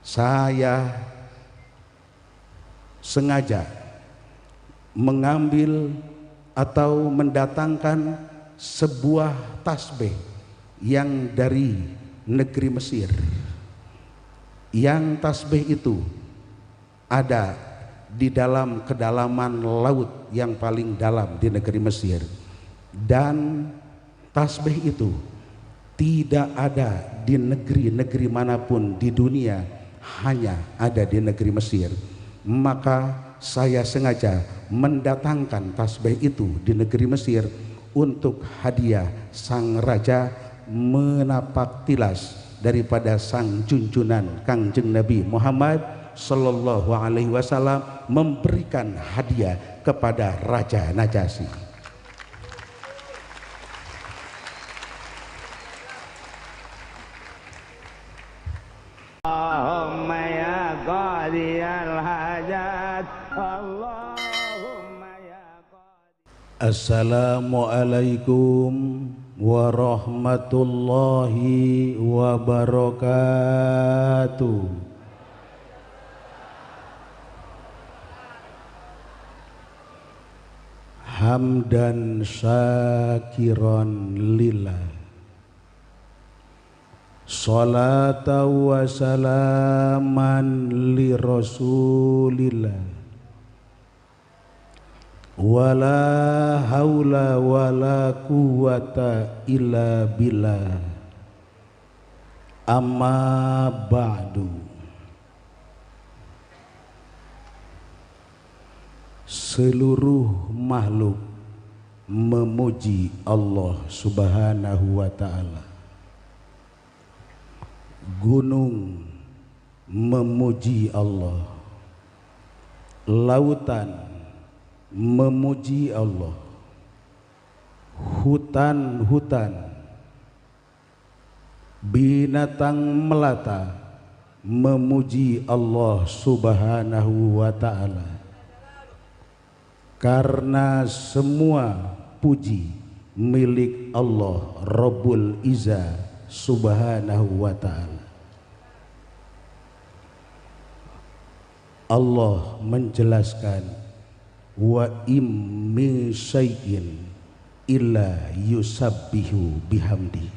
saya sengaja mengambil atau mendatangkan sebuah tasbih yang dari negeri Mesir. Yang tasbih itu ada di dalam kedalaman laut yang paling dalam di negeri Mesir, dan tasbih itu tidak ada di negeri-negeri manapun di dunia, hanya ada di negeri Mesir. Maka saya sengaja mendatangkan tasbih itu di negeri Mesir untuk hadiah sang raja menapak tilas daripada sang junjunan Kangjeng Nabi Muhammad Sallallahu Alaihi Wasallam memberikan hadiah kepada Raja Najasyi. Allahumma ya qadiyal hajat, Allahumma ya qadiyal. Assalamualaikum warahmatullahi wabarakatuh. Hamdan syakiran lillah, salata wa salaman li rasulillah, wala haula wala quwata illa billah, amma ba'du. Seluruh makhluk memuji Allah Subhanahu wa ta'ala. Gunung memuji Allah, lautan memuji Allah, hutan-hutan, binatang melata memuji Allah Subhanahu wa ta'ala. Karena semua puji milik Allah Rabbul Izzah Subhanahu wa ta'ala. Allah menjelaskan, wa im min syai'in illa yusabbihu bihamdi.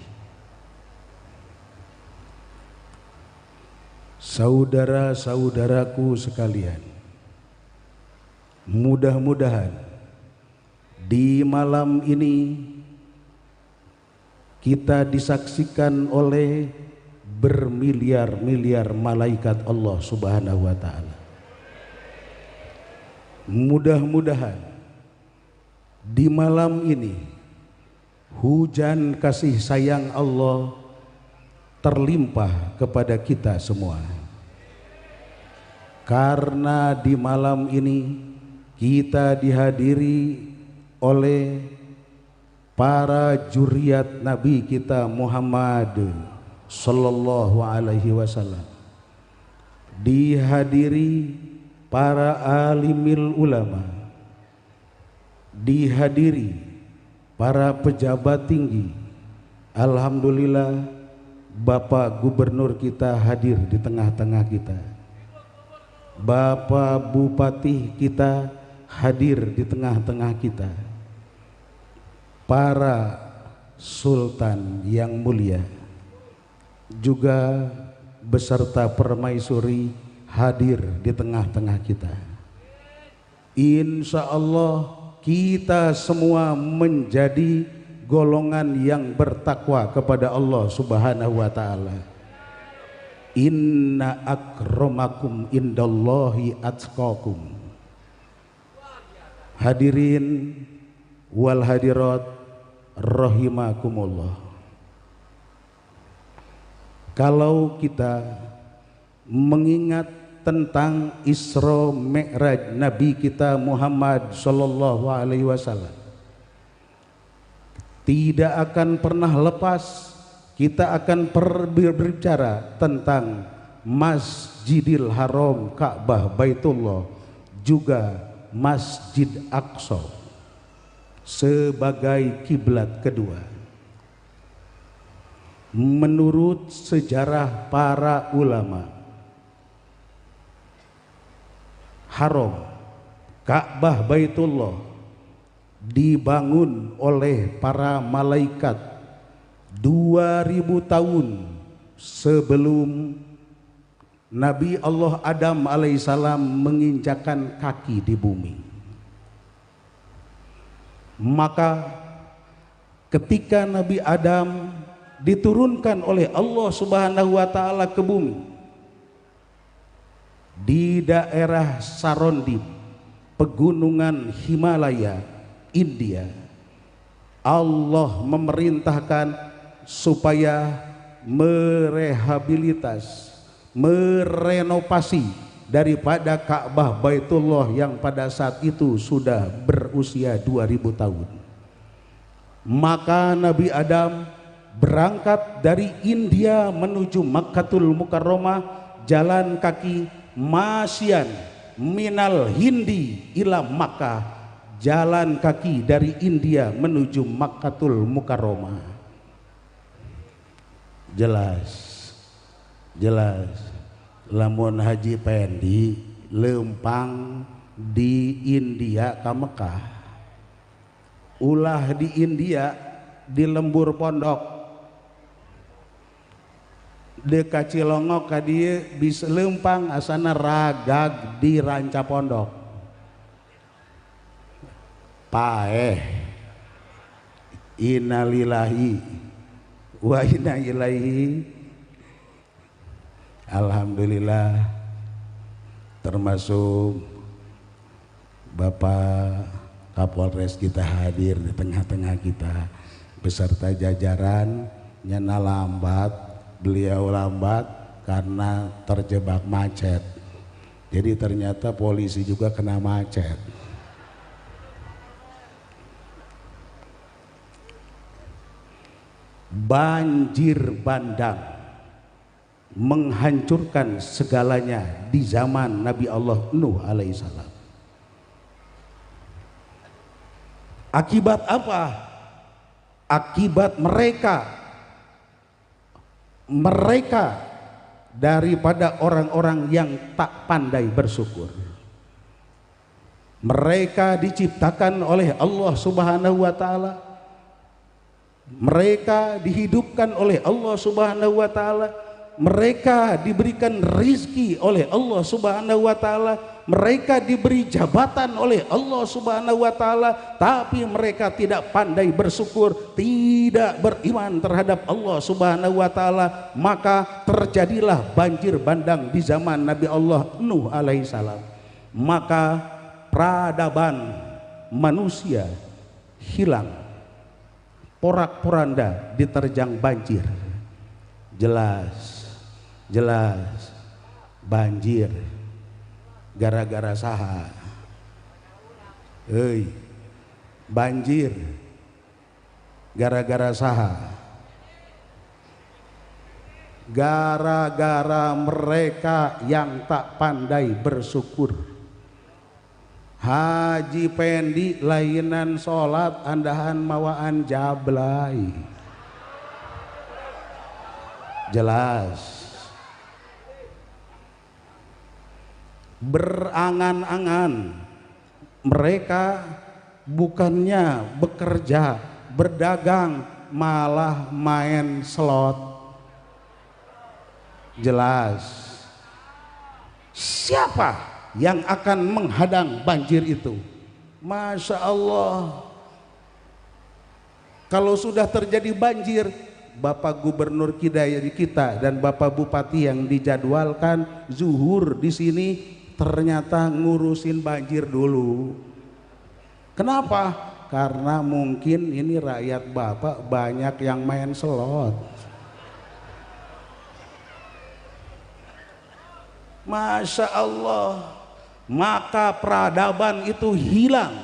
Saudara-saudaraku sekalian, mudah-mudahan di malam ini kita disaksikan oleh bermiliar-miliar malaikat Allah Subhanahu wa ta'ala. Mudah-mudahan di malam ini hujan kasih sayang Allah terlimpah kepada kita semua. Karena di malam ini kita dihadiri oleh para juriat Nabi kita Muhammad Sallallahu Alaihi Wasallam, dihadiri para alimil ulama, dihadiri para pejabat tinggi. Alhamdulillah Bapak Gubernur kita hadir di tengah-tengah kita, Bapak Bupati kita hadir di tengah-tengah kita, para sultan yang mulia juga beserta permaisuri hadir di tengah-tengah kita. Insya Allah kita semua menjadi golongan yang bertakwa kepada Allah Subhanahu wa ta'ala. Inna akramakum indallahi atqakum. Hadirin wal hadirat rahimakumullah. Kalau kita mengingat tentang Isra Mi'raj Nabi kita Muhammad Sallallahu Alaihi Wasallam, tidak akan pernah lepas kita akan berbicara tentang Masjidil Haram Ka'bah Baitullah, juga Masjid Aqsa sebagai kiblat kedua. Menurut sejarah para ulama, haram, Ka'bah Baitullah dibangun oleh para malaikat 2000 tahun sebelum Nabi Allah Adam alaihissalam menginjakkan kaki di bumi. Maka ketika Nabi Adam diturunkan oleh Allah Subhanahu wa taala ke bumi di daerah Sarondip, pegunungan Himalaya, India, Allah memerintahkan supaya merehabilitas, merenovasi daripada Ka'bah Baitullah yang pada saat itu sudah berusia 2000 tahun. Maka Nabi Adam berangkat dari India menuju Makkatul Mukarramah, jalan kaki, masyan minal Hindi ila Makkah, jalan kaki dari India menuju Makkatul Mukarramah. Jelas lamun Haji Pendi lempang di India ke Mekah, ulah di India di lembur pondok dekat Cilongok ka dieu bisa lempang asana ragag di ranca pondok paeh. Innalillahi wa inna ilaihi. Alhamdulillah termasuk Bapak Kapolres kita hadir di tengah-tengah kita beserta jajaran. Nyana lambat, beliau lambat karena terjebak macet. Jadi ternyata polisi juga kena macet. Banjir bandang menghancurkan segalanya di zaman Nabi Allah Nuh alaihissalam. Akibat apa? Akibat mereka daripada orang-orang yang tak pandai bersyukur. Mereka diciptakan oleh Allah Subhanahu wa taala. Mereka dihidupkan oleh Allah Subhanahu wa taala. Mereka diberikan rizki oleh Allah Subhanahu wa taala. Mereka diberi jabatan oleh Allah Subhanahu wa taala, tapi mereka tidak pandai bersyukur, tidak beriman terhadap Allah Subhanahu wa taala. Maka terjadilah banjir bandang di zaman Nabi Allah Nuh alaihissalam. Maka peradaban manusia hilang, porak-poranda diterjang banjir. Jelas banjir gara-gara saha? Banjir gara-gara saha? Gara-gara mereka yang tak pandai bersyukur. Haji Pendi lainan sholat andahan mawaan jablay. Jelas berangan-angan mereka bukannya bekerja berdagang malah main slot. Jelas siapa yang akan menghadang banjir itu? Masya Allah, kalau sudah terjadi banjir, Bapak Gubernur kita dan Bapak Bupati yang dijadwalkan zuhur di sini ternyata ngurusin banjir dulu. Kenapa? Karena mungkin ini rakyat Bapak banyak yang main slot. Masya Allah, maka peradaban itu hilang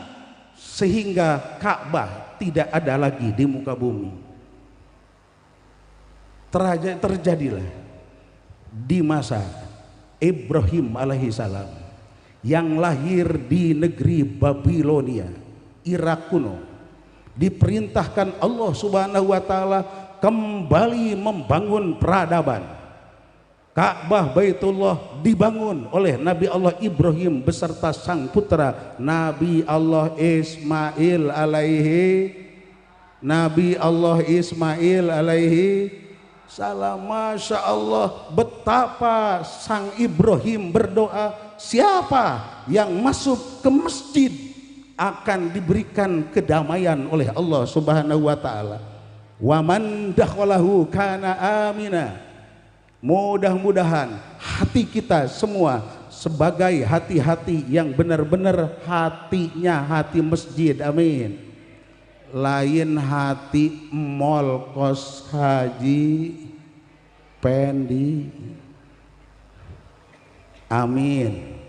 sehingga Ka'bah tidak ada lagi di muka bumi. Terjadilah di masa Ibrahim alaihissalam yang lahir di negeri Babilonia, Irak kuno, diperintahkan Allah Subhanahu wa taala kembali membangun peradaban. Ka'bah Baitullah dibangun oleh Nabi Allah Ibrahim beserta sang putra Nabi Allah Ismail alaihi salam. Masya Allah, betapa sang Ibrahim berdoa, siapa yang masuk ke masjid akan diberikan kedamaian oleh Allah Subhanahu wa taala. Wa man dakhalahu kana amina. Mudah-mudahan hati kita semua sebagai hati-hati yang benar-benar hatinya hati masjid, amin. Lain hati mall kos haji pendi, amin,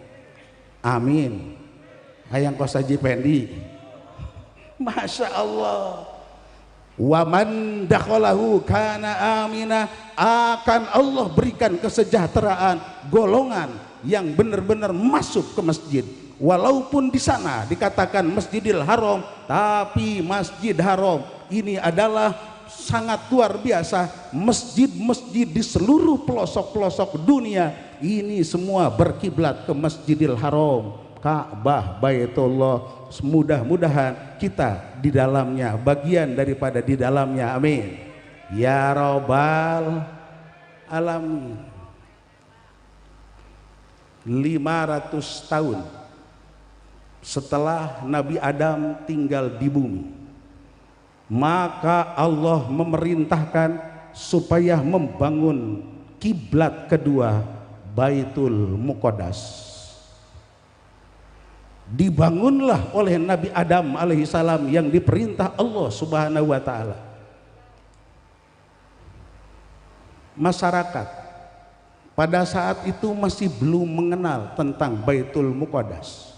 amin. Hayang kos haji pendi, masya Allah. Waman dakhalahu kana amina, akan Allah berikan kesejahteraan golongan yang benar-benar masuk ke masjid. Walaupun di sana dikatakan Masjidil Haram, tapi Masjid Haram ini adalah sangat luar biasa. Masjid-masjid di seluruh pelosok-pelosok dunia ini semua berkiblat ke Masjidil Haram, Ka'bah Baitullah. Mudah-mudahan kita di dalamnya, bagian daripada di dalamnya, amin ya rabbal alamin. 500 tahun setelah Nabi Adam tinggal di bumi, maka Allah memerintahkan supaya membangun kiblat kedua, Baitul Muqaddas. Dibangunlah oleh Nabi Adam alaihissalam yang diperintah Allah Subhanahu wa taala. Masyarakat pada saat itu masih belum mengenal tentang Baitul Muqaddas,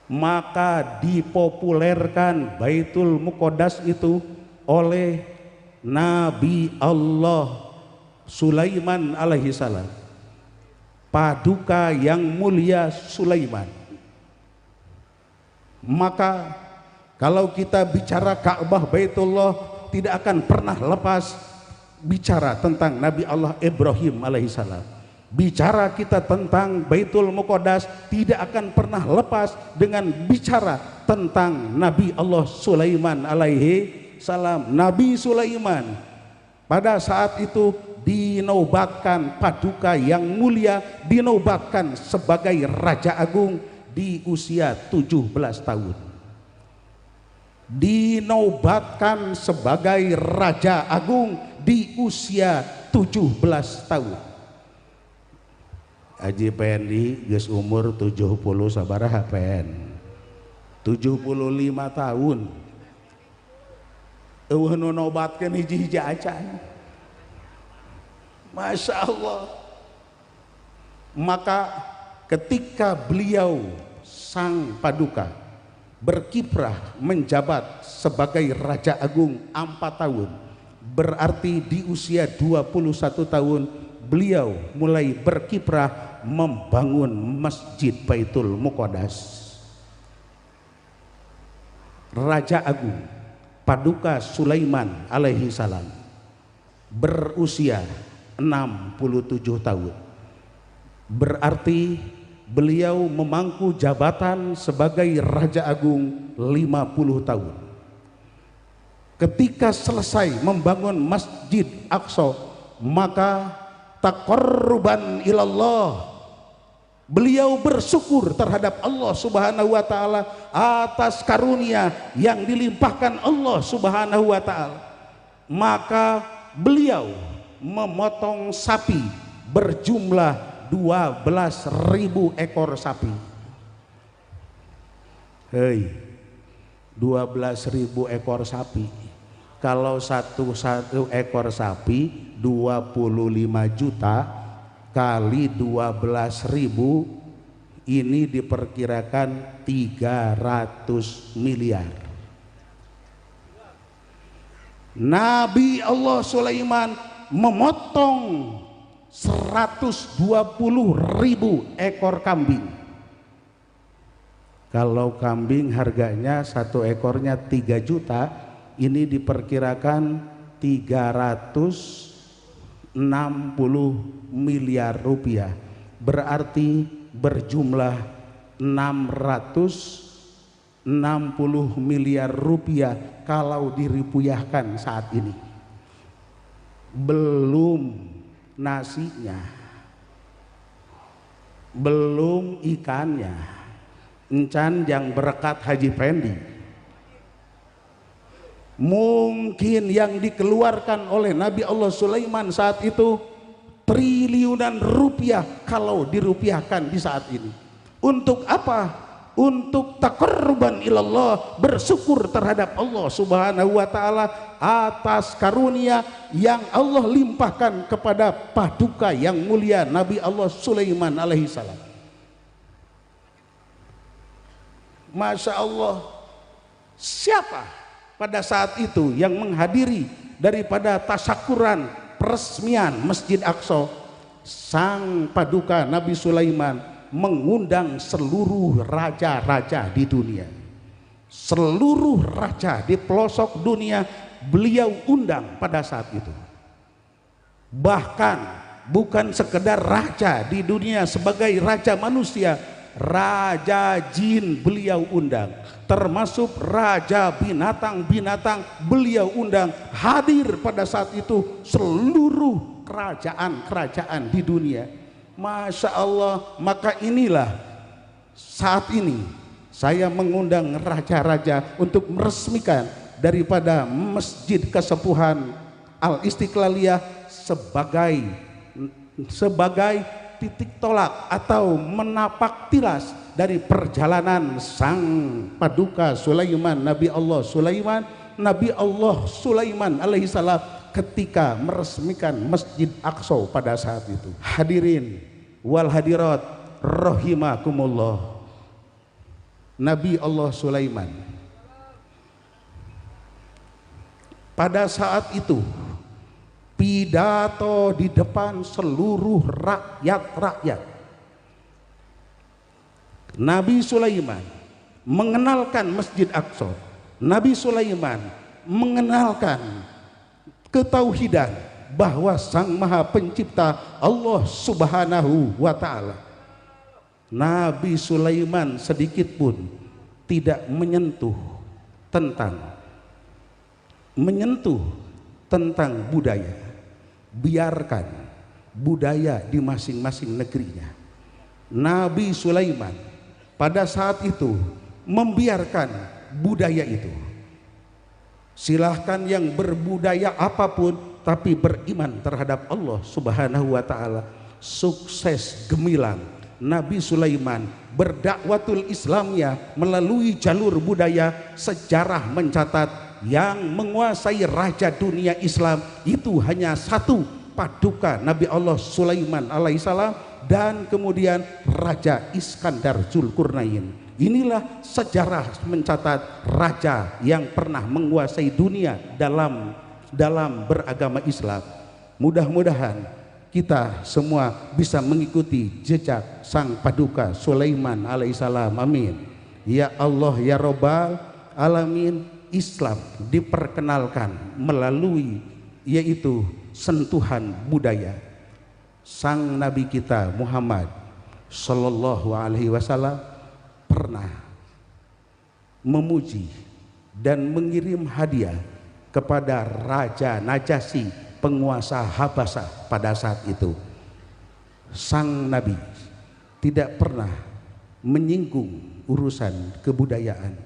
maka dipopulerkan Baitul Muqaddas itu oleh Nabi Allah Sulaiman alaihissalam, paduka yang mulia Sulaiman. Maka kalau kita bicara Ka'bah Baitullah, tidak akan pernah lepas bicara tentang Nabi Allah Ibrahim alaihissalam. Bicara kita tentang Baitul Muqaddas tidak akan pernah lepas dengan bicara tentang Nabi Allah Sulaiman alaihi salam. Nabi Sulaiman pada saat itu dinobatkan paduka yang mulia, dinobatkan sebagai Raja Agung di usia 17 tahun. Dinobatkan sebagai Raja Agung di usia 17 tahun. Haji Pendi geus umur 70 sabaraha pen? 75 tahun. Eueuh nu nobatkeun hiji-hiji acan. Masya Allah. Maka ketika beliau sang paduka berkiprah menjabat sebagai Raja Agung 4 tahun, berarti di usia 21 tahun beliau mulai berkiprah membangun Masjid Baitul Muqaddas. Raja Agung paduka Sulaiman alaihi salam berusia 67 tahun, berarti beliau memangku jabatan sebagai Raja Agung 50 tahun. Ketika selesai membangun Masjid Aqsa, maka taqarruban ilallah, beliau bersyukur terhadap Allah Subhanahu wa taala atas karunia yang dilimpahkan Allah Subhanahu wa taala. Maka beliau memotong sapi berjumlah 12.000 ekor sapi. Hei, 12.000 ekor sapi. Kalau satu ekor sapi 25 juta kali 12.000, ini diperkirakan 300 miliar. Nabi Allah Sulaiman memotong 120.000 ekor kambing. Kalau kambing harganya satu ekornya 3 juta, ini diperkirakan 300 miliar rupiah, berarti berjumlah 660 miliar rupiah kalau dirupiahkan saat ini. Belum nasinya, belum ikannya, encan yang berkat Haji Pendi. Mungkin yang dikeluarkan oleh Nabi Allah Sulaiman saat itu triliunan rupiah kalau dirupiahkan di saat ini. Untuk apa? Untuk taqarruban ilallah, bersyukur terhadap Allah Subhanahu wa taala atas karunia yang Allah limpahkan kepada paduka yang mulia Nabi Allah Sulaiman alaihi salam. Masya Allah, siapa pada saat itu yang menghadiri daripada tasyakuran peresmian Masjid Aqsa? Sang paduka Nabi Sulaiman mengundang seluruh raja-raja di dunia. Seluruh raja di pelosok dunia beliau undang pada saat itu. Bahkan bukan sekedar raja di dunia sebagai raja manusia, raja jin beliau undang, termasuk raja binatang-binatang beliau undang. Hadir pada saat itu seluruh kerajaan-kerajaan di dunia. Masya Allah. Maka inilah saat ini saya mengundang raja-raja untuk meresmikan daripada Masjid Kesepuhan Al Istiqlaliyah sebagai titik tolak atau menapak tilas dari perjalanan sang paduka Sulaiman, Nabi Allah Sulaiman alaihissalam ketika meresmikan Masjid Aqsa pada saat itu. Hadirin wal hadirat rahimakumullah, Nabi Allah Sulaiman pada saat itu pidato di depan seluruh rakyat. Nabi Sulaiman mengenalkan Masjid Aqsa. Nabi Sulaiman mengenalkan ketauhidan bahwa Sang Maha Pencipta Allah Subhanahu wa taala. Nabi Sulaiman sedikit pun tidak menyentuh tentang budaya. Biarkan budaya di masing-masing negerinya. Nabi Sulaiman pada saat itu membiarkan budaya itu. Silahkan yang berbudaya apapun tapi beriman terhadap Allah Subhanahu wa taala. Sukses gemilang Nabi Sulaiman berdakwatul Islamnya melalui jalur budaya. Sejarah mencatat yang menguasai raja dunia Islam itu hanya satu, paduka Nabi Allah Sulaiman alaihissalam, dan kemudian Raja Iskandar Zulkarnain. Inilah sejarah mencatat raja yang pernah menguasai dunia dalam beragama Islam. Mudah-mudahan kita semua bisa mengikuti jejak sang paduka Sulaiman alaihissalam. Amin. Ya Allah ya Rabbal alamin. Islam diperkenalkan melalui yaitu sentuhan budaya. Sang Nabi kita Muhammad Sallallahu Alaihi Wasallam pernah memuji dan mengirim hadiah kepada Raja Najasyi, penguasa Habasah pada saat itu. Sang Nabi tidak pernah menyinggung urusan kebudayaan,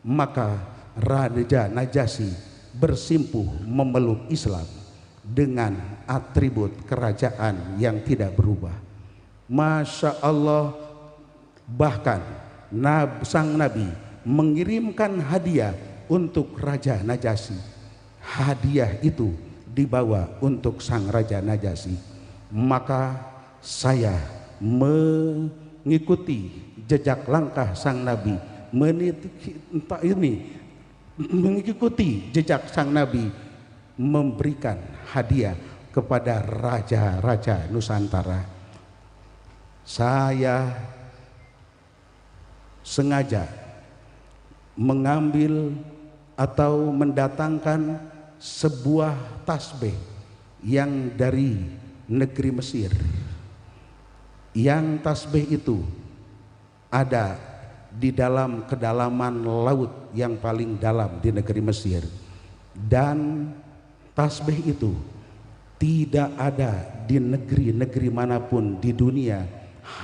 maka Raja Najasyi bersimpuh memeluk Islam dengan atribut kerajaan yang tidak berubah. Masya Allah. Bahkan sang Nabi mengirimkan hadiah untuk Raja Najasyi. Hadiah itu dibawa untuk sang Raja Najasyi. Maka saya mengikuti jejak langkah sang Nabi, mengikuti jejak sang Nabi, memberikan hadiah kepada raja-raja Nusantara. Saya sengaja mengambil atau mendatangkan sebuah tasbih yang dari negeri Mesir, yang tasbih itu ada di dalam kedalaman laut yang paling dalam di negeri Mesir, dan tasbih itu tidak ada di negeri-negeri manapun di dunia,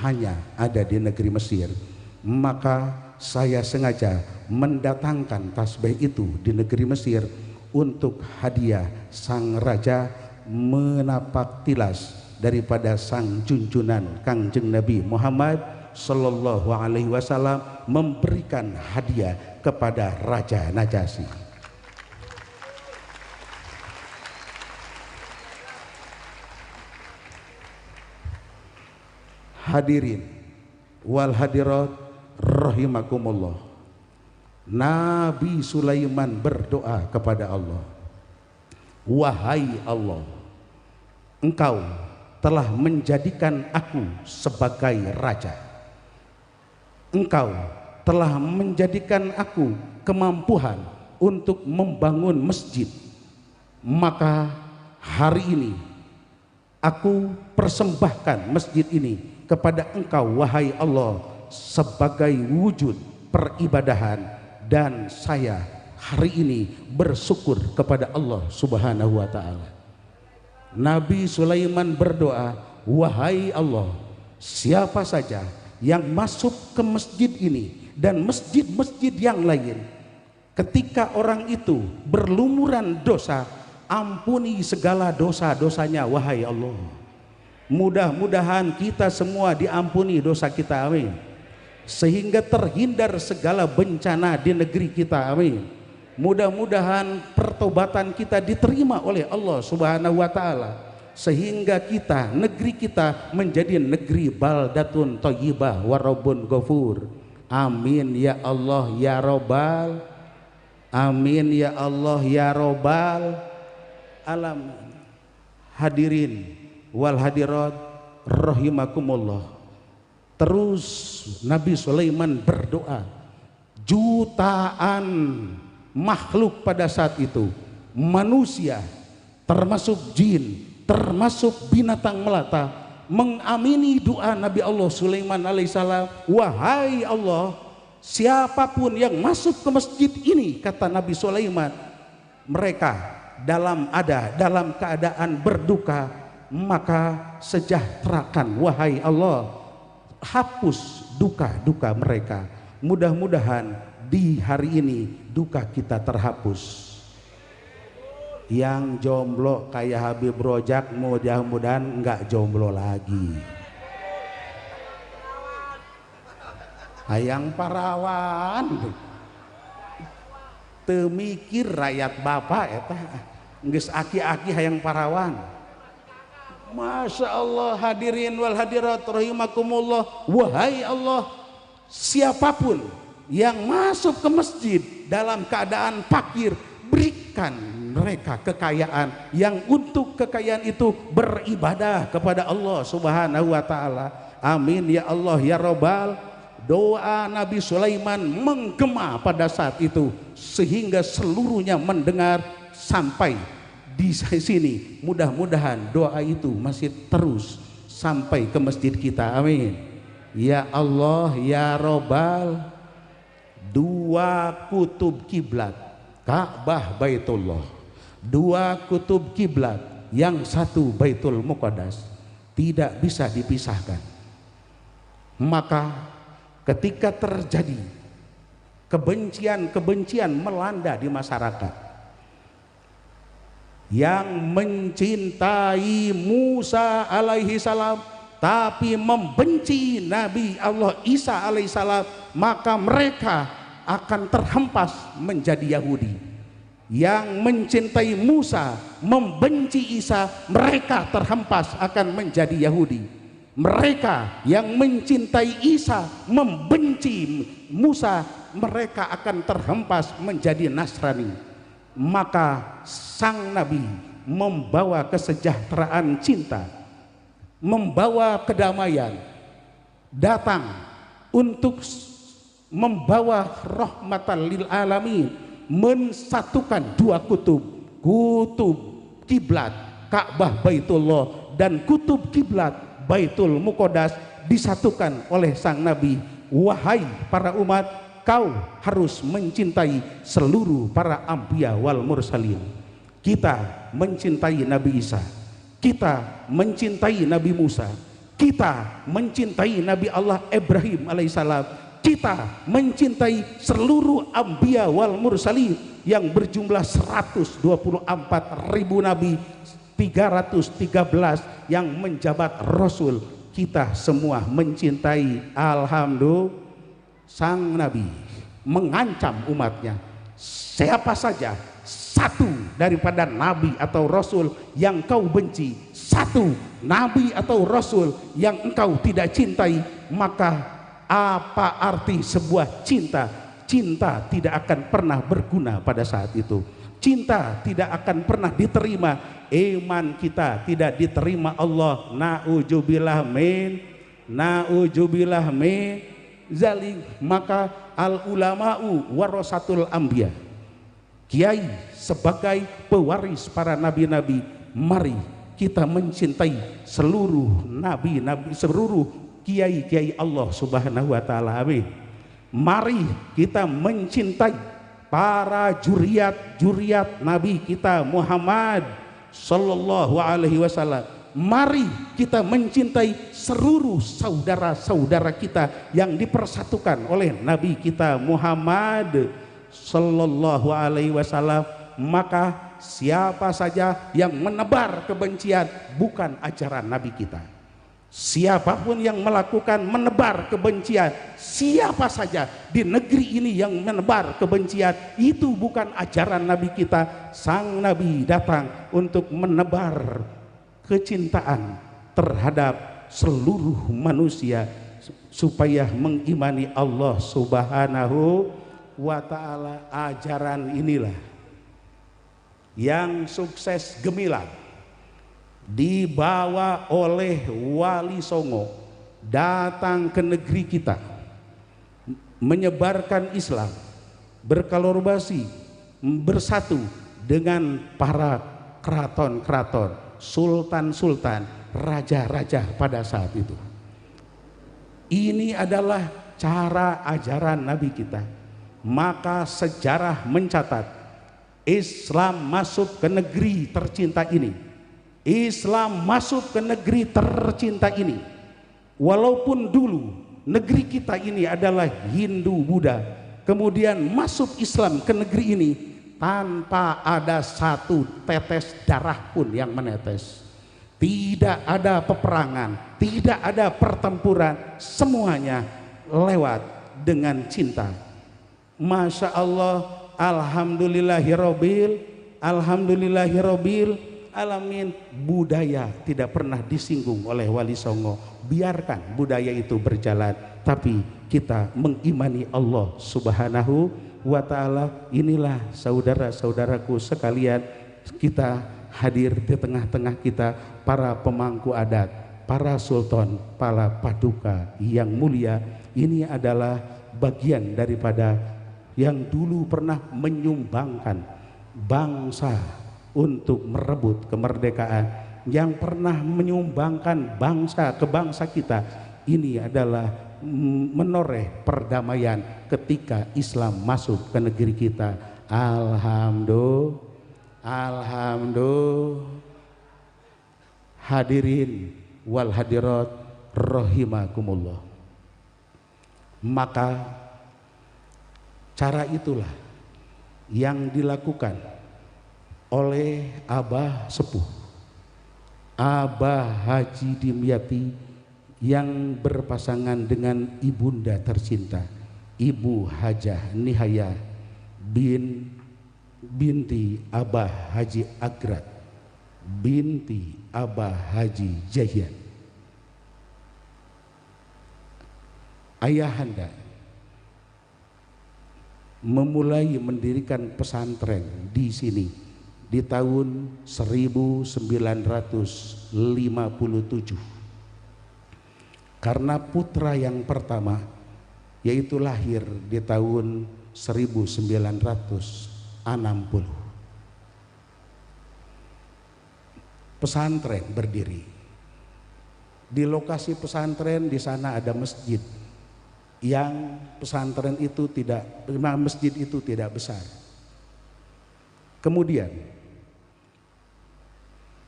hanya ada di negeri Mesir. Maka saya sengaja mendatangkan tasbih itu di negeri Mesir untuk hadiah sang raja menapak tilas daripada sang junjunan Kangjeng Nabi Muhammad Sallallahu Alaihi Wasallam memberikan hadiah kepada Raja Najasyi. Hadirin wal hadirat rahimakumullah, Nabi Sulaiman berdoa kepada Allah, wahai Allah, Engkau telah menjadikan aku sebagai raja. Engkau telah menjadikan aku kemampuan untuk membangun masjid. Maka hari ini aku persembahkan masjid ini kepada Engkau wahai Allah sebagai wujud peribadahan, dan saya hari ini bersyukur kepada Allah Subhanahu wa taala. Nabi Sulaiman berdoa, wahai Allah, siapa saja yang masuk ke masjid ini dan masjid-masjid yang lain, ketika orang itu berlumuran dosa, ampuni segala dosa-dosanya wahai Allah. Mudah-mudahan kita semua diampuni dosa kita, amin, sehingga terhindar segala bencana di negeri kita, amin. Mudah-mudahan pertobatan kita diterima oleh Allah Subhanahu wa taala, sehingga kita, negeri kita menjadi negeri baldatun thayyibah wa rabbun ghafur. Amin ya Allah ya Rabbal, amin ya Allah ya Rabbal alamin. Hadirin wal hadirat rahimakumullah. Terus Nabi Sulaiman berdoa, jutaan makhluk pada saat itu, manusia termasuk jin, termasuk binatang melata, mengamini doa Nabi Allah Sulaiman alaihissalam. Wahai Allah, siapapun yang masuk ke masjid ini, kata Nabi Sulaiman, mereka dalam keadaan berduka, maka sejahterakan wahai Allah, hapus duka-duka mereka. Mudah-mudahan di hari ini duka kita terhapus. Yang jomblo kayak Habib Rojak mudah-mudahan enggak jomblo lagi. Hayang parawan teu mikir rakyat bapak eta, geus aki-aki hayang parawan. Masya Allah. Hadirin wal hadirat rahimakumullah, wahai Allah, siapapun yang masuk ke masjid dalam keadaan fakir, berikan mereka kekayaan yang untuk kekayaan itu beribadah kepada Allah Subhanahu wa taala. Amin ya Allah ya Rabbal. Doa Nabi Sulaiman menggema pada saat itu sehingga seluruhnya mendengar sampai di sini. Mudah-mudahan doa itu masih terus sampai ke masjid kita, amin ya Allah ya Rabbal. Dua kutub kiblat, Ka'bah Baitullah, dua kutub kiblat, yang satu Baitul Muqaddas, tidak bisa dipisahkan. Maka ketika terjadi kebencian melanda di masyarakat, yang mencintai Musa alaihi salam tapi membenci Nabi Allah Isa alaihissalam, maka mereka akan terhempas menjadi Yahudi. Yang mencintai Musa membenci Isa, mereka terhempas akan menjadi Yahudi. Mereka yang mencintai Isa membenci Musa, mereka akan terhempas menjadi Nasrani. Maka sang Nabi membawa kesejahteraan cinta, membawa kedamaian, datang untuk membawa rahmatan lil alamin, mensatukan dua kutub kiblat Ka'bah Baitullah dan kutub kiblat Baitul Muqaddas disatukan oleh sang Nabi. Wahai para umat, kau harus mencintai seluruh para anbiya wal mursalin. Kita mencintai Nabi Isa, kita mencintai Nabi Musa, kita mencintai Nabi Allah Ibrahim alaihissalam, kita mencintai seluruh anbiya wal mursalin yang berjumlah 124.000 nabi, 313 yang menjabat rasul. Kita semua mencintai. Alhamdulillah, sang nabi mengancam umatnya, siapa saja satu daripada nabi atau rasul yang kau benci, satu nabi atau rasul yang engkau tidak cintai, maka apa arti sebuah cinta? Cinta tidak akan pernah berguna pada saat itu. Cinta tidak akan pernah diterima. Iman kita tidak diterima Allah. Na'udzubillah min zalik. Maka al ulama'u warasatul anbiya, kiai sebagai pewaris para nabi-nabi. Mari kita mencintai seluruh nabi-nabi, seluruh kiai-kiai Allah Subhanahu wa taala. Amin. Mari kita mencintai para juriat Nabi kita Muhammad sallallahu alaihi wasallam. Mari kita mencintai seluruh saudara-saudara kita yang dipersatukan oleh Nabi kita Muhammad sallallahu alaihi wasallam. Maka siapa saja yang menebar kebencian bukan ajaran Nabi kita. Siapapun yang melakukan menebar kebencian, siapa saja di negeri ini yang menebar kebencian, itu bukan ajaran Nabi kita. Sang Nabi datang untuk menebar kecintaan terhadap seluruh manusia supaya mengimani Allah Subhanahu wa taala. Ajaran inilah yang sukses gemilang dibawa oleh Wali Songo datang ke negeri kita, menyebarkan Islam, berkolaborasi, bersatu dengan para keraton-keraton, sultan-sultan, raja-raja pada saat itu. Ini adalah cara ajaran Nabi kita. Maka sejarah mencatat Islam masuk ke negeri tercinta ini. Islam masuk ke negeri tercinta ini. Walaupun dulu negeri kita ini adalah Hindu Buddha, kemudian masuk Islam ke negeri ini tanpa ada satu tetes darah pun yang menetes. Tidak ada peperangan, tidak ada pertempuran, semuanya lewat dengan cinta. Masya Allah, alhamdulillahirobbil alamin. Budaya tidak pernah disinggung oleh Wali Songo. Biarkan budaya itu berjalan, tapi kita mengimani Allah Subhanahu wa taala. Inilah saudara-saudaraku sekalian, kita hadir di tengah-tengah kita para pemangku adat, para sultan, para paduka yang mulia. Ini adalah bagian daripada yang dulu pernah menyumbangkan bangsa untuk merebut kemerdekaan, yang pernah menyumbangkan bangsa ke bangsa kita. Ini adalah menoreh perdamaian ketika Islam masuk ke negeri kita. Alhamdulillah. Hadirin wal hadirat rahimakumullah. Maka cara itulah yang dilakukan oleh Abah Sepuh, Abah Haji Dimyati, yang berpasangan dengan ibunda tercinta Ibu Hajah Nihaya binti Abah Haji Agrat binti Abah Haji Jahyan. Ayahanda memulai mendirikan pesantren di sini di tahun 1957 karena putra yang pertama yaitu lahir di tahun 1960. pesantren berdiri. Di lokasi pesantren di sana ada masjid, yang masjid itu tidak besar. Kemudian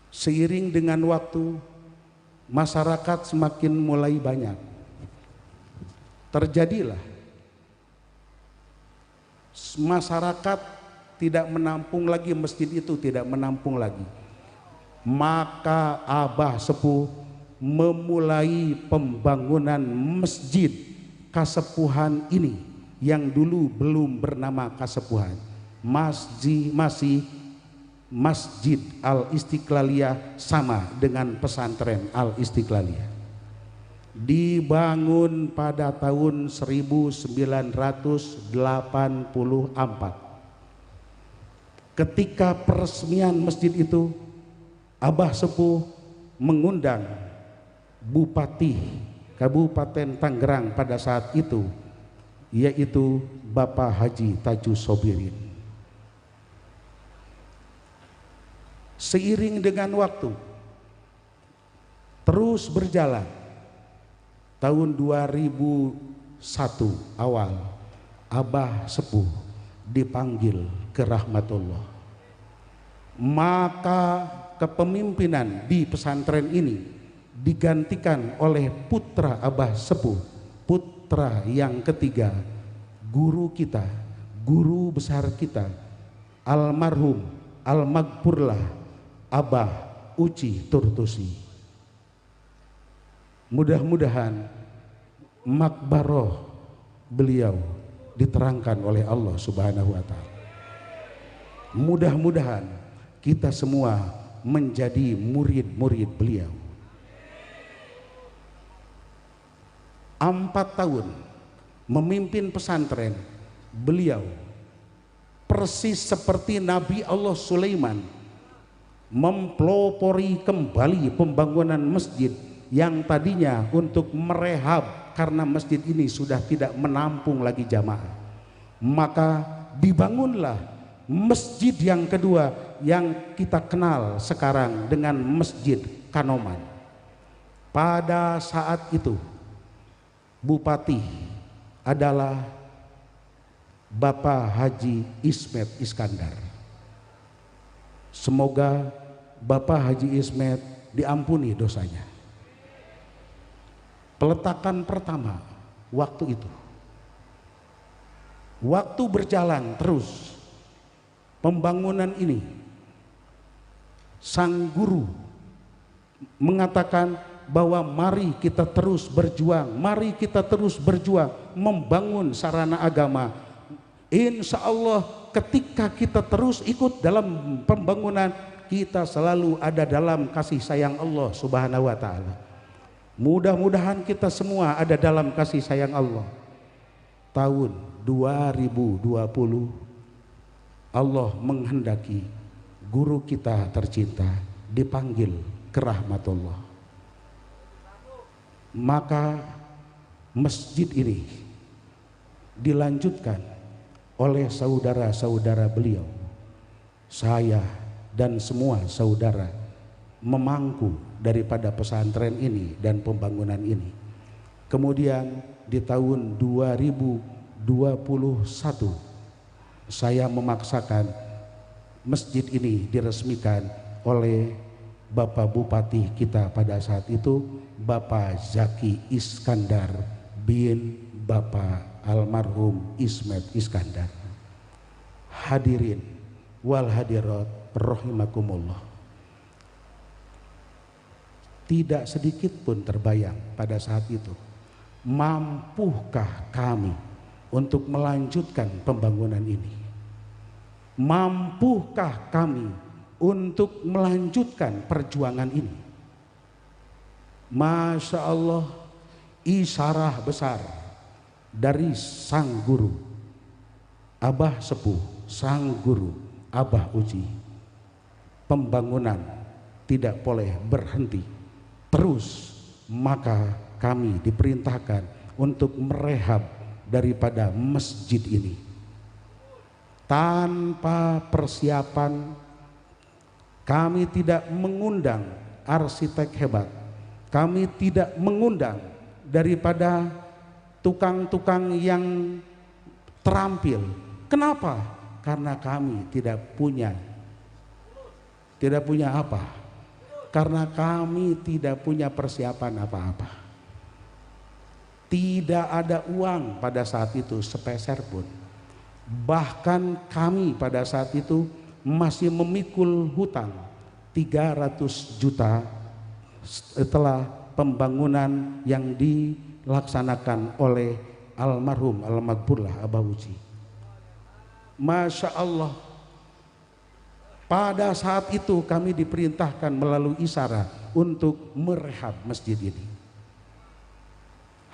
seiring dengan waktu, masyarakat semakin mulai banyak. Terjadilah masyarakat tidak menampung lagi, masjid itu tidak menampung lagi. Maka Abah Sepuh memulai pembangunan masjid Kasepuhan ini yang dulu belum bernama Kasepuhan. Masih Masjid Al-Istiqlaliyah, sama dengan pesantren Al-Istiqlaliyah. Dibangun pada tahun 1984. Ketika peresmian masjid itu, Abah Sepuh mengundang Bupati Kabupaten Tangerang pada saat itu, yaitu Bapak Haji Tajus Sobirin. Seiring dengan waktu terus berjalan, tahun 2001 awal Abah Sepuh dipanggil ke rahmatullah. Maka kepemimpinan di pesantren ini digantikan oleh putra Abah Sepuh, putra yang ketiga, guru kita, guru besar kita, almarhum almaghfurlah Abah Uci Turtusi. Mudah-mudahan makbaroh beliau diterangkan oleh Allah Subhanahu wa Ta'ala. Mudah-mudahan kita semua menjadi murid-murid beliau. 4 tahun memimpin pesantren, beliau persis seperti Nabi Allah Sulaiman mempelopori kembali pembangunan masjid yang tadinya untuk merehab karena masjid ini sudah tidak menampung lagi jamaah. Maka dibangunlah masjid yang kedua yang kita kenal sekarang dengan Masjid Kanoman. Pada saat itu Bupati adalah Bapak Haji Ismet Iskandar. Semoga Bapak Haji Ismet diampuni dosanya. Peletakan pertama waktu itu, waktu berjalan terus pembangunan ini, sang guru mengatakan bahwa mari kita terus berjuang, mari kita terus berjuang membangun sarana agama. Insya Allah ketika kita terus ikut dalam pembangunan, kita selalu ada dalam kasih sayang Allah Subhanahu wa Ta'ala. Mudah-mudahan kita semua ada dalam kasih sayang Allah. Tahun 2020 Allah menghendaki guru kita tercinta dipanggil ke rahmatullah. Maka masjid ini dilanjutkan oleh saudara-saudara beliau. Saya dan semua saudara memangku daripada pesantren ini dan pembangunan ini. Kemudian di tahun 2021 saya memaksakan masjid ini diresmikan oleh Bapak Bupati kita pada saat itu, Bapak Zaki Iskandar bin Bapak almarhum Ismet Iskandar. Hadirin wal hadirat rahimakumullah. Tidak sedikit pun terbayang pada saat itu, mampukah kami untuk melanjutkan pembangunan ini? Mampukah kami untuk melanjutkan perjuangan ini? Masya Allah, isyarah besar dari sang guru Abah Sepuh, sang guru Abah Uci. Pembangunan tidak boleh berhenti terus, maka kami diperintahkan untuk merehab daripada masjid ini. Tanpa persiapan Kami tidak mengundang arsitek hebat, kami tidak mengundang daripada tukang-tukang yang terampil. Kenapa? Karena kami tidak punya apa? Karena kami tidak punya persiapan apa-apa. Tidak ada uang pada saat itu sepeser pun. Bahkan kami pada saat itu masih memikul hutang 300 juta setelah pembangunan yang dilaksanakan oleh almarhum Al-Maghfurlah Abah Uci. Masya Allah, pada saat itu kami diperintahkan melalui isyarat untuk merehab masjid ini.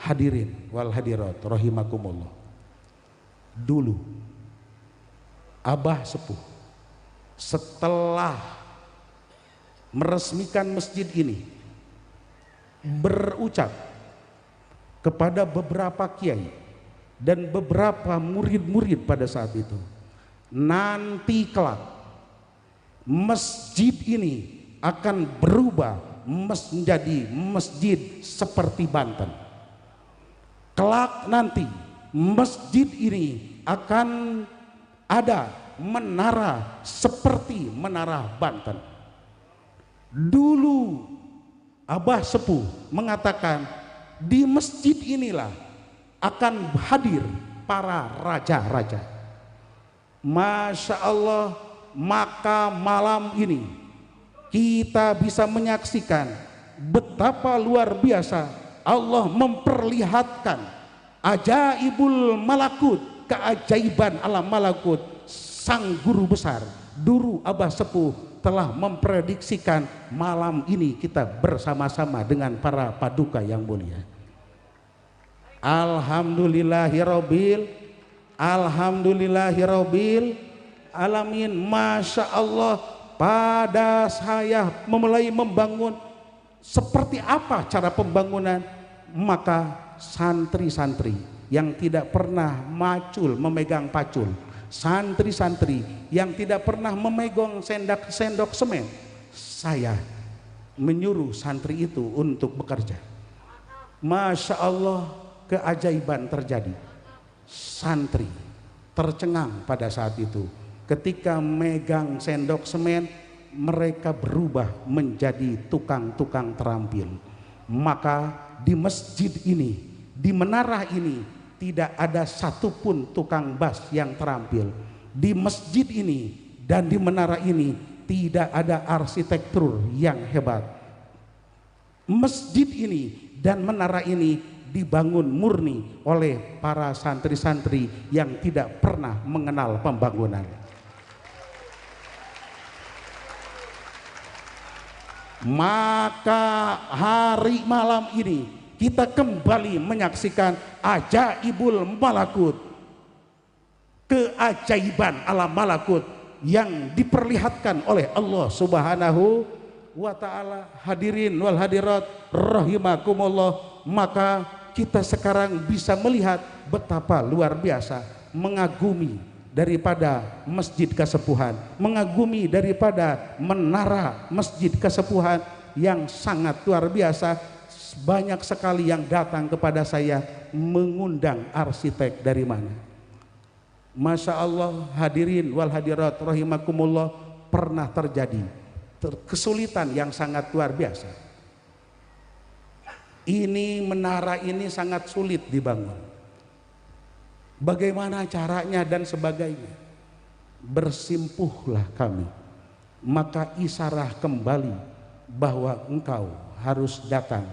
Hadirin wal hadirat rahimakumullah, dulu Abah Sepuh setelah meresmikan masjid ini berucap kepada beberapa kiai dan beberapa murid-murid pada saat itu, nanti kelak masjid ini akan berubah menjadi masjid seperti Banten. Kelak nanti masjid ini akan ada menara seperti menara Banten. Dulu Abah Sepuh mengatakan di masjid inilah akan hadir para raja-raja. Masya Allah, maka malam ini kita bisa menyaksikan betapa luar biasa Allah memperlihatkan ajaibul malakut, keajaiban alam malakut. Sang guru besar dulu Abah Sepuh telah memprediksikan malam ini kita bersama-sama dengan para paduka yang mulia. Alhamdulillahirabbil alamin. Masya Allah, pada saya memulai membangun seperti apa cara pembangunan, maka santri-santri yang tidak pernah macul memegang pacul, santri-santri yang tidak pernah memegang sendok semen, saya menyuruh santri itu untuk bekerja. Masya Allah, keajaiban terjadi. Santri tercengang pada saat itu ketika megang sendok semen, mereka berubah menjadi tukang-tukang terampil. Maka di masjid ini, di menara ini, tidak ada satupun tukang bas yang terampil. Di masjid ini dan di menara ini tidak ada arsitektur yang hebat. Masjid ini dan menara ini dibangun murni oleh para santri-santri yang tidak pernah mengenal pembangunan. Maka hari malam ini kita kembali menyaksikan ajaibul malakut, keajaiban alam malakut yang diperlihatkan oleh Allah Subhanahu wa ta'ala. Hadirin wal hadirat rahimakumullah, maka kita sekarang bisa melihat betapa luar biasa, mengagumi daripada masjid kesepuhan, mengagumi daripada menara masjid kesepuhan yang sangat luar biasa. Banyak sekali yang datang kepada saya mengundang arsitek dari mana. Masya Allah, hadirin wal hadirat rahimakumullah, pernah terjadi kesulitan yang sangat luar biasa. Ini menara ini sangat sulit dibangun. Bagaimana caranya dan sebagainya. Bersimpuhlah kami, maka isyarah kembali bahwa engkau harus datang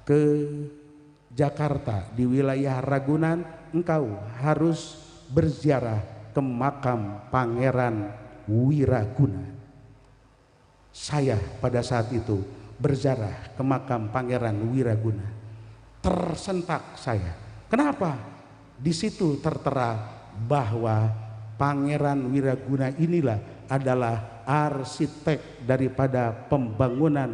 ke Jakarta di wilayah Ragunan, engkau harus berziarah ke makam Pangeran Wiraguna. Saya pada saat itu berziarah ke makam Pangeran Wiraguna. Tersentak saya. Kenapa? Di situ tertera bahwa Pangeran Wiraguna inilah adalah arsitek daripada pembangunan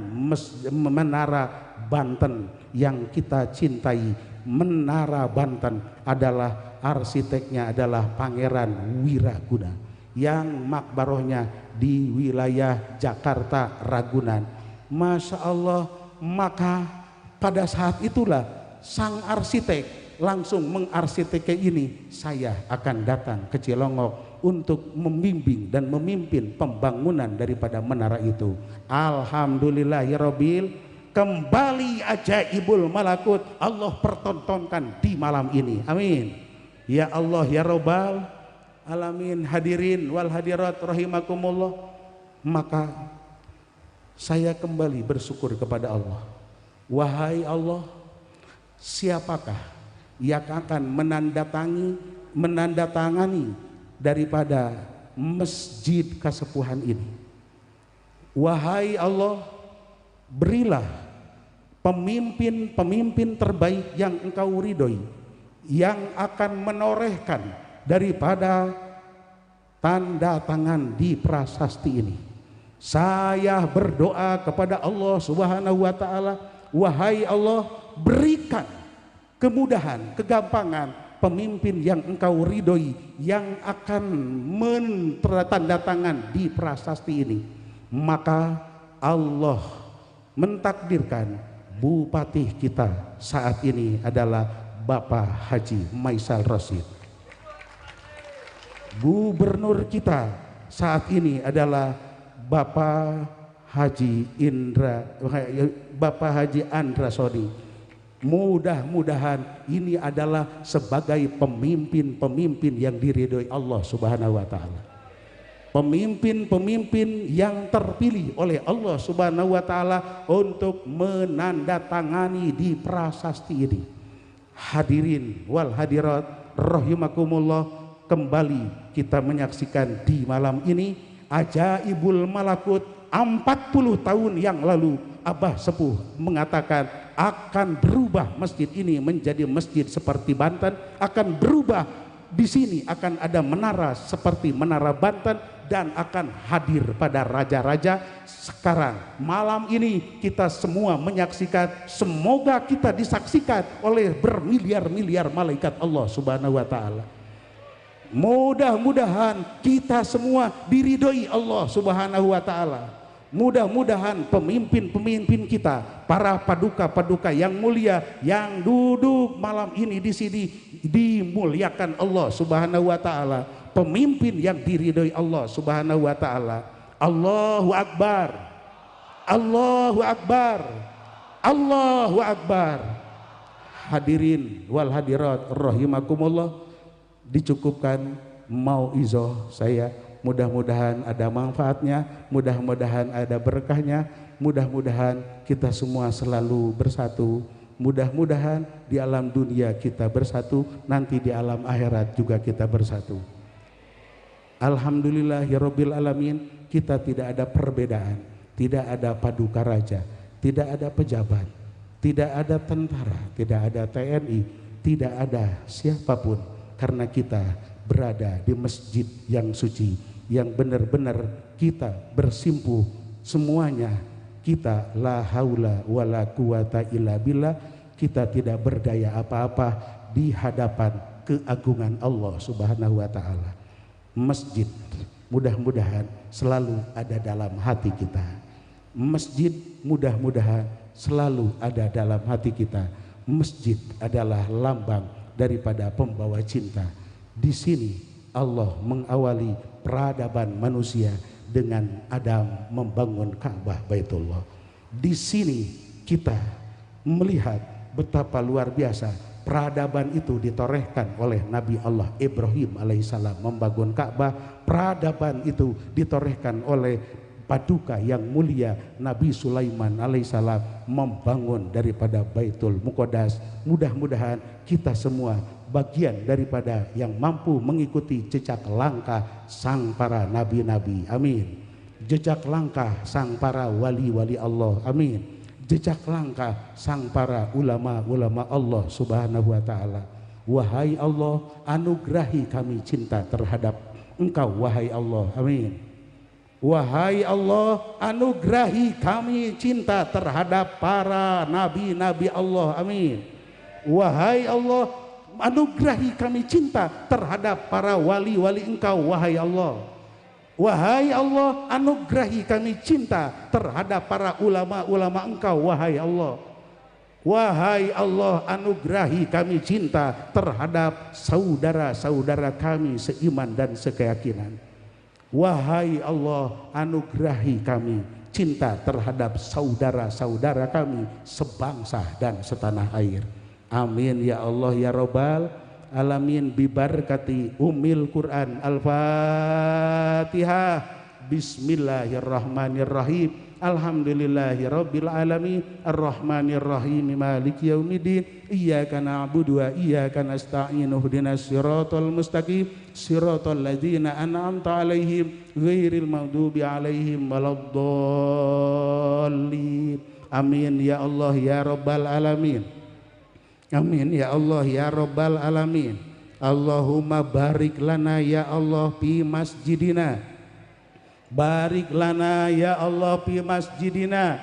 menara Banten yang kita cintai. Menara Banten adalah arsiteknya adalah Pangeran Wiraguna. yang makbarohnya di wilayah Jakarta Ragunan. Masya Allah, maka pada saat itulah sang arsitek langsung mengarsiteke ini, saya akan datang ke Cilongok untuk membimbing dan memimpin pembangunan daripada menara itu. Alhamdulillahirabbil, kembali ajaibul malakut Allah pertontonkan di malam ini. Amin. Ya Allah ya Rabbal alamin. Hadirin wal hadirat rahimakumullah, maka saya kembali bersyukur kepada Allah. Wahai Allah, siapakah yang akan menandatangani daripada masjid kasepuhan ini? Wahai Allah, berilah pemimpin-pemimpin terbaik yang Engkau ridhoi, yang akan menorehkan daripada tanda tangan di prasasti ini. Saya berdoa kepada Allah Subhanahu wa taala, wahai Allah, berikan kemudahan, kegampangan pemimpin yang Engkau ridhoi yang akan menandatangan di prasasti ini. Maka Allah mentakdirkan bupati kita saat ini adalah Bapak Haji Maisal Rasyid. Gubernur kita saat ini adalah Bapak Haji Andra Sodi. Mudah-mudahan ini adalah sebagai pemimpin-pemimpin yang diridhoi Allah Subhanahu wa taala. Pemimpin-pemimpin yang terpilih oleh Allah Subhanahu wa taala untuk menandatangani di prasasti ini. Hadirin wal hadirat rahimakumullah, kembali kita menyaksikan di malam ini ajaibul malakut. 40 tahun yang lalu Abah Sepuh mengatakan akan berubah masjid ini menjadi masjid seperti Banten, akan berubah, di sini akan ada menara seperti menara Banten, dan akan hadir pada raja-raja. Sekarang malam ini kita semua menyaksikan, semoga kita disaksikan oleh bermiliar-miliar malaikat Allah Subhanahu wa taala. Mudah-mudahan kita semua diridhoi Allah Subhanahu wa taala. Mudah-mudahan pemimpin-pemimpin kita, para paduka-paduka yang mulia yang duduk malam ini di sini dimuliakan Allah Subhanahu wa taala. Pemimpin yang diridhoi Allah Subhanahu wa taala. Allahu Akbar. Allahu Akbar. Allahu Akbar. Hadirin wal hadirat rahimakumullah, dicukupkan mau izoh saya. Mudah-mudahan ada manfaatnya, mudah-mudahan ada berkahnya, mudah-mudahan kita semua selalu bersatu, mudah-mudahan di alam dunia kita bersatu, nanti di alam akhirat juga kita bersatu. Alhamdulillahirabbil alamin, kita tidak ada perbedaan, tidak ada paduka raja, tidak ada pejabat, tidak ada tentara, tidak ada TNI, tidak ada siapapun, karena kita berada di masjid yang suci, yang benar-benar kita bersimpuh semuanya. Kita la haula wala quwata illa billah, kita tidak berdaya apa-apa di hadapan keagungan Allah Subhanahu wa taala. Masjid mudah-mudahan selalu ada dalam hati kita. Masjid mudah-mudahan selalu ada dalam hati kita. Masjid adalah lambang daripada pembawa cinta. Di sini Allah mengawali peradaban manusia dengan Adam membangun Ka'bah Baitullah. Di sini kita melihat betapa luar biasa peradaban itu ditorehkan oleh Nabi Allah Ibrahim alaihissalam membangun Ka'bah. Peradaban itu ditorehkan oleh paduka yang mulia Nabi Sulaiman alaihissalam membangun daripada Baitul Muqaddas. Mudah-mudahan kita semua bagian daripada yang mampu mengikuti jejak langkah sang para nabi-nabi, amin. Jejak langkah sang para wali-wali Allah, amin. Jejak langkah sang para ulama-ulama Allah Subhanahu wa taala. Wahai Allah, anugerahi kami cinta terhadap Engkau, wahai Allah, amin. Wahai Allah, anugerahi kami cinta terhadap para nabi-nabi Allah, amin. Wahai Allah, anugerahi kami cinta terhadap para wali-wali Engkau, wahai Allah. Wahai Allah, anugerahi kami cinta terhadap para ulama-ulama Engkau, wahai Allah. Wahai Allah, anugerahi kami cinta terhadap saudara-saudara kami seiman dan sekeyakinan. Wahai Allah, anugerahi kami cinta terhadap saudara-saudara kami sebangsa dan setanah air. Amin ya Allah ya Rabbal alamin, bibarakati Ummil Quran. Al-Fatihah. Bismillahirrahmanirrahim. Alhamdulillahi rabbil alamin, arrahmanirrahim, maliki yaumiddin, iyyaka na'budu wa iyyaka nasta'in, ihdinas siratal mustaqim, siratal ladzina an'amta 'alaihim ghairil maghdubi 'alaihim waladdallin. Amin ya Allah ya rabbal alamin. Amin ya Allah ya rabbal alamin. Allahumma barik lana ya Allah fi masjidina. Barik lana ya Allah fi masjidina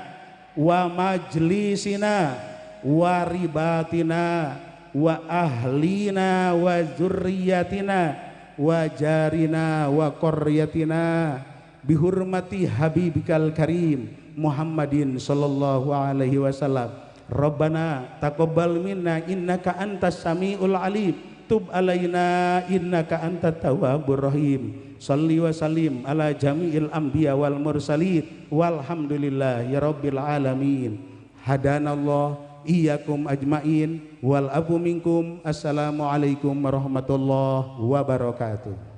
wa majlisina wa ribatina wa ahlina wa zurriyatina wa jarina wa qaryatina bihurmati habibikal karim Muhammadin sallallahu alaihi wasallam. Rabbana taqabbal minna innaka antas samiul alim, tub alaina innaka antat tawwabur rahim. Salli wa sallim ala jami'il anbiya wal mursalin walhamdulillahi rabbil alamin. Hadanallah iyyakum ajmain wal afu minkum. Assalamualaikum warahmatullahi wabarakatuh.